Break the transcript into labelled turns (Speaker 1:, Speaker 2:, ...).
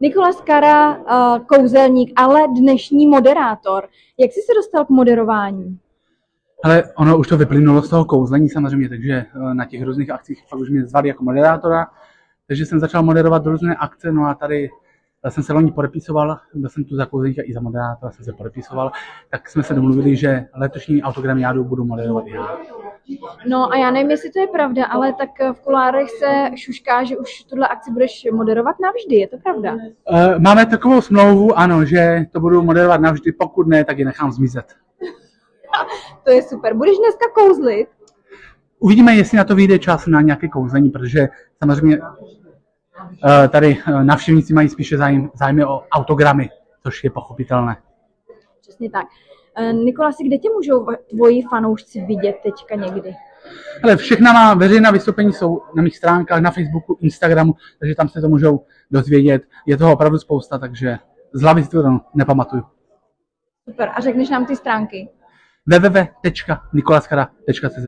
Speaker 1: Nicolas Cara, kouzelník, ale dnešní moderátor. Jak jsi se dostal k moderování?
Speaker 2: Ale ono už to vyplynulo z toho kouzlení samozřejmě, takže na těch různých akcích pak už mě zvali jako moderátora, takže jsem začal moderovat různé akce, no a tady jsem se loni podepisoval, byl jsem tu za kouzelníka i za moderátora, jsem se podepisoval, tak jsme se domluvili, že letošní autogramiádu budu moderovat já.
Speaker 1: No a já nevím, jestli to je pravda, ale tak v kulárech se šušká, že už tuhle akci budeš moderovat navždy, je to pravda?
Speaker 2: Máme takovou smlouvu, ano, že to budu moderovat navždy, pokud ne, tak ji nechám zmizet.
Speaker 1: To je super. Budeš dneska kouzlit?
Speaker 2: Uvidíme, jestli na to vyjde čas na nějaké kouzlení, protože samozřejmě tady návštěvníci mají spíše zájem o autogramy, což je pochopitelné.
Speaker 1: Přesně tak. Nikolasi, kde tě můžou tvoji fanoušci vidět teďka někdy?
Speaker 2: Ale všechna má veřejná vystoupení jsou na mých stránkách, na Facebooku, Instagramu, takže tam se to můžou dozvědět. Je toho opravdu spousta, takže z hlavy si to nepamatuju.
Speaker 1: Super. A řekneš nám ty stránky?
Speaker 2: www.nikolaskara.cz